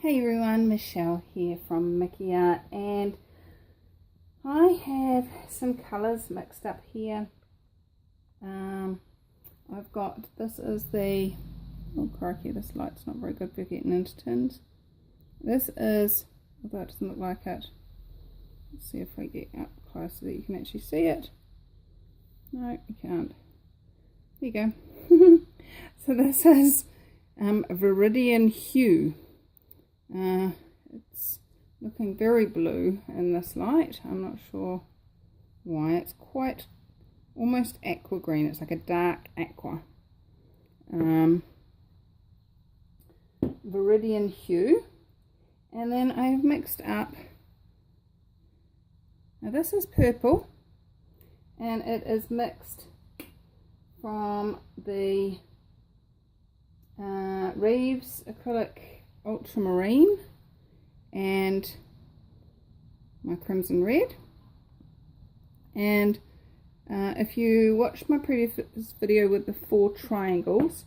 Hey everyone, Michelle here from Mickey Art, and I have some colours mixed up here. I've got, this is the, oh crikey, this light's not very good for getting into tins. This is, although it doesn't look like it, let's see if I get up close so that you can actually see it. No, you can't. There you go. So this is Viridian Hue. It's looking very blue in this light. I'm not sure why. It's quite almost aqua green. It's like a dark aqua. Viridian Hue. And then I've mixed up, now this is purple, and it is mixed from the Reeves acrylic ultramarine and my crimson red. And if you watched my previous video with the 4 triangles,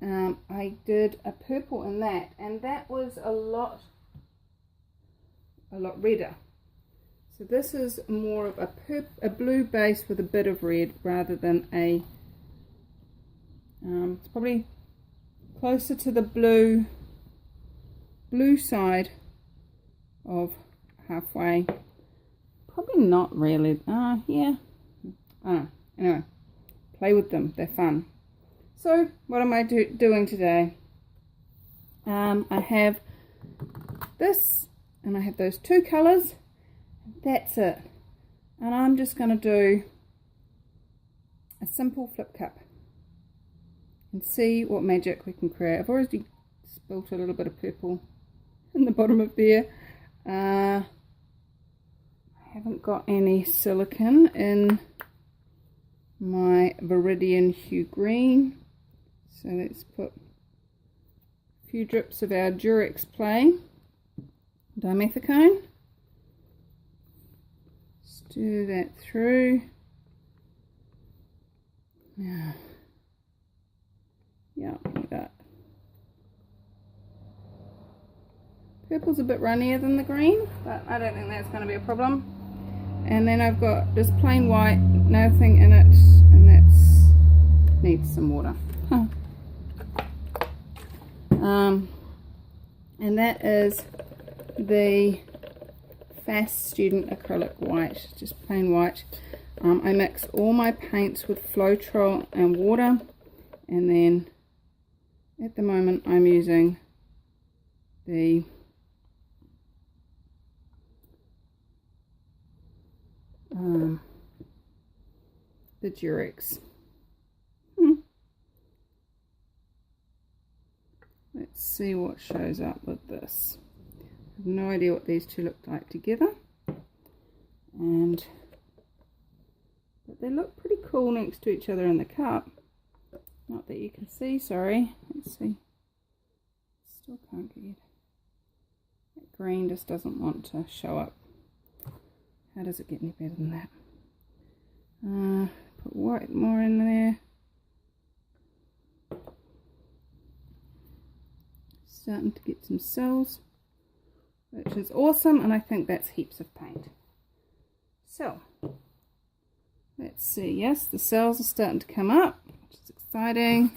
I did a purple in that, and that was a lot redder. So this is more of a blue base with a bit of red rather than a it's probably closer to the blue side of halfway. Probably not really. Yeah. Anyway, play with them. They're fun. So what am I doing today? I have this, and I have those 2 colours. That's it. And I'm just going to do a simple flip cup and see what magic we can create. I've already spilt a little bit of purple in the bottom of there. I haven't got any silicone in my Viridian Hue green, so let's put a few drips of our Durex plain dimethicone. Stir that through. Now, yeah, like that. Purple's a bit runnier than the green, but I don't think that's going to be a problem. And then I've got just plain white, nothing in it, and that needs some water. And that is the Fast Student acrylic white, just plain white. I mix all my paints with Floetrol and water, and then at the moment I'm using the Durex. Let's see what shows up with this. I have no idea what these two look like together, but they look pretty cool next to each other in the cup. Not that you can see, sorry. Let's see. Still can't get it. That green just doesn't want to show up. How does it get any better than that? Put white more in there. Starting to get some cells, which is awesome, and I think that's heaps of paint. So let's see. Yes, the cells are starting to come up, which is exciting.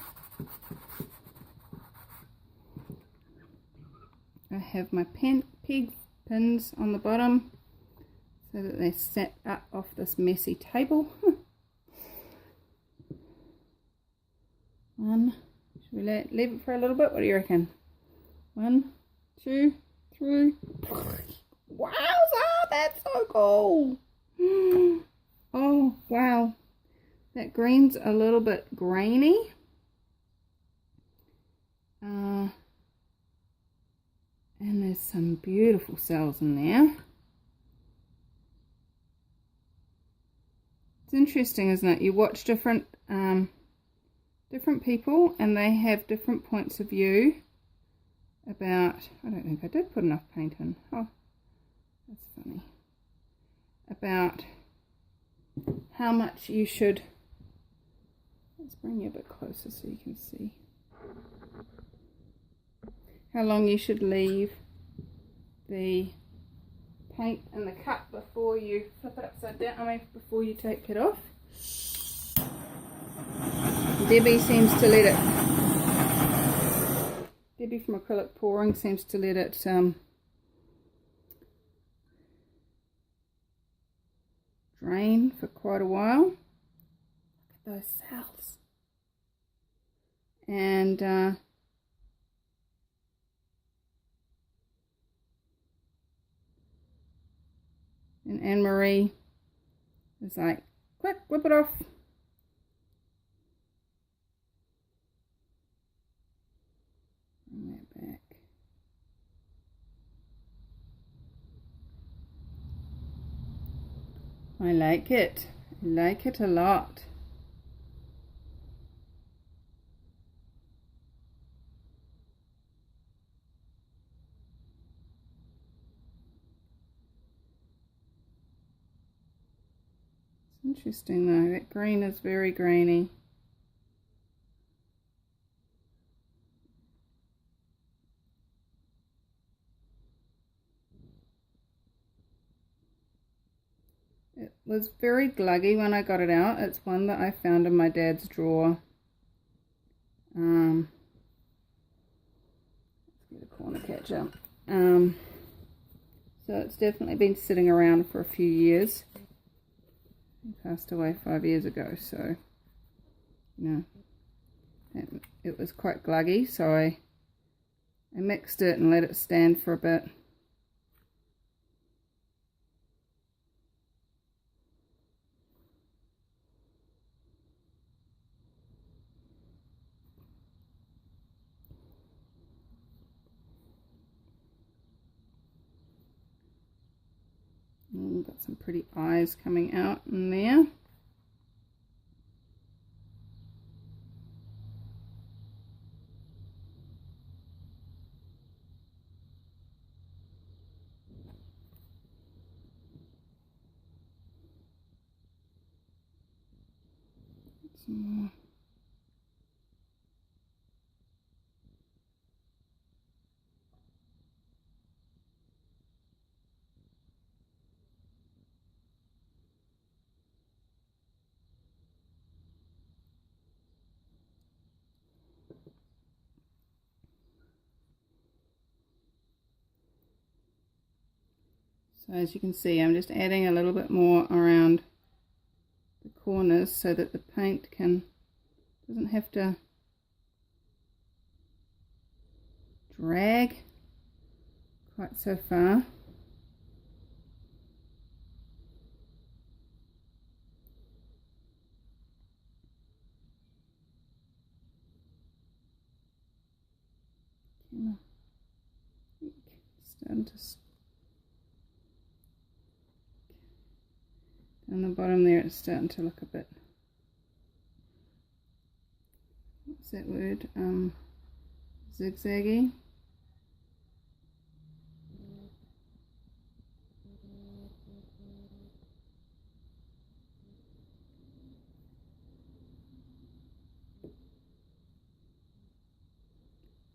I have my peg pins on the bottom so that they set up off this messy table. One. Should we leave it for a little bit? What do you reckon? 1, 2, 3. Wowza! That's so cool! Oh, wow. That green's a little bit grainy. And there's some beautiful cells in there. It's interesting, isn't it? You watch different people, and they have different points of view about, I don't think I did put enough paint in. Oh, that's funny. About how much you should, let's bring you a bit closer so you can see. how long you should leave the paint in the cup before you flip it upside down, before you take it off. Debbie from Acrylic Pouring seems to let it drain for quite a while. Look at those cells. And Anne-Marie is like, quick, whip it off. Bring that back. I like it. I like it a lot. It's interesting though, that green is very grainy. It was very gluggy when I got it out. It's one that I found in my dad's drawer. Let's get a corner catcher. So it's definitely been sitting around for a few years. He passed away 5 years ago, so you know, it was quite gluggy, so I mixed it and let it stand for a bit. Got some pretty eyes coming out in there. Some more. So as you can see, I'm just adding a little bit more around the corners so that the paint doesn't have to drag quite so far. Starting to on the bottom there, it's starting to look a bit, what's that word, zigzaggy.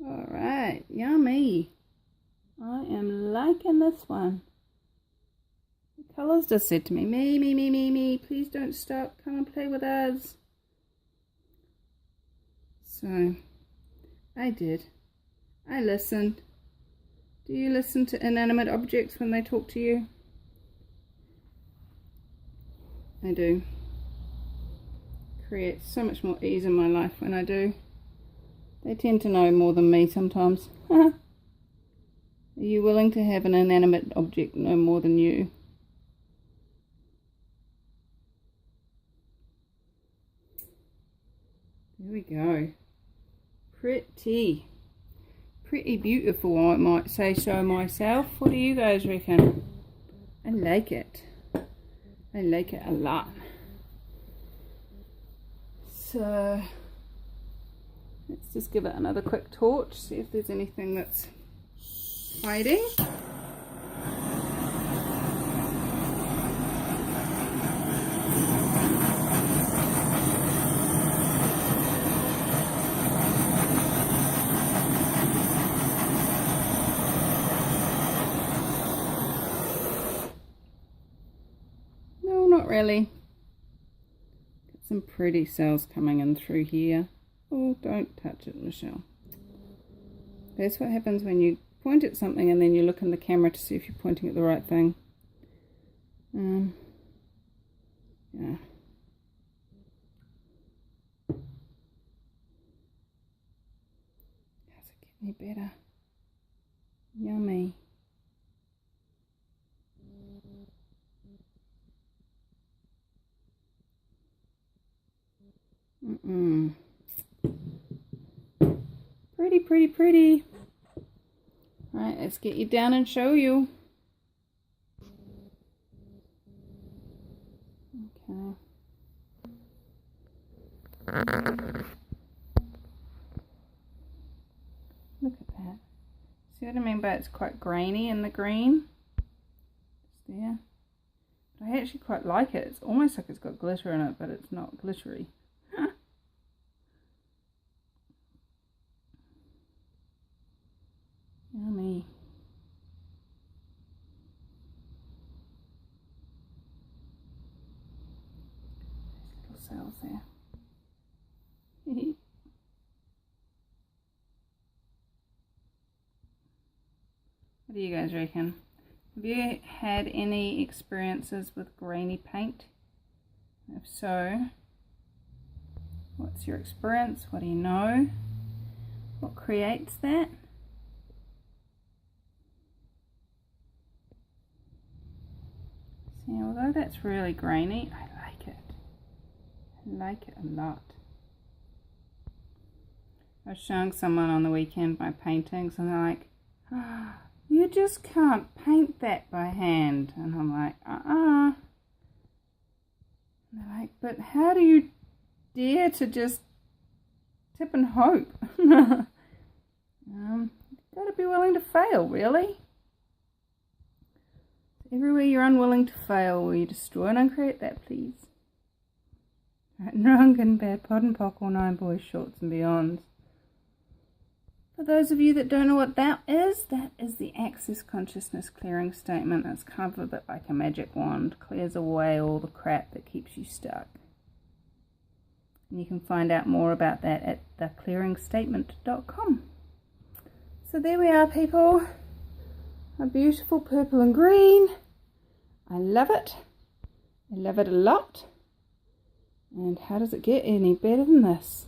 Alright, yummy. I am liking this one. Colours just said to me, me, please don't stop, come and play with us. So, I did. I listened. Do you listen to inanimate objects when they talk to you? I do. Creates so much more ease in my life when I do. They tend to know more than me sometimes. Are you willing to have an inanimate object know more than you? There we go. Pretty beautiful, I might say so myself. What do you guys reckon? I like it. I like it a lot. So let's just give it another quick torch, see if there's anything that's hiding. not really. Got some pretty cells coming in through here. Oh, don't touch it, Michelle. That's what happens when you point at something and then you look in the camera to see if you're pointing at the right thing. Yeah. How's it get any better? Yummy. Pretty, pretty, pretty. Right, let's get you down and show you. Okay. Look at that. See what I mean by it's quite grainy in the green? It's there. But I actually quite like it. It's almost like it's got glitter in it, but it's not glittery. Yummy. There's little cells there. What do you guys reckon? Have you had any experiences with grainy paint? If so, what's your experience? What do you know? What creates that? See, although that's really grainy, I like it. I like it a lot. I was showing someone on the weekend my paintings and they're like, oh, you just can't paint that by hand. And I'm like, And they're like, but how do you dare to just tip and hope? You've got to be willing to fail, really. Everywhere you're unwilling to fail, will you destroy and uncreate that, please? Right, Drunk and Bad, Pod and Pock, all 9 boys, shorts and beyonds. For those of you that don't know what that is the Access Consciousness Clearing Statement. It's kind of a bit like a magic wand. Clears away all the crap that keeps you stuck. And you can find out more about that at theclearingstatement.com. So there we are, people. A beautiful purple and green. I love it. I love it a lot. And how does it get any better than this?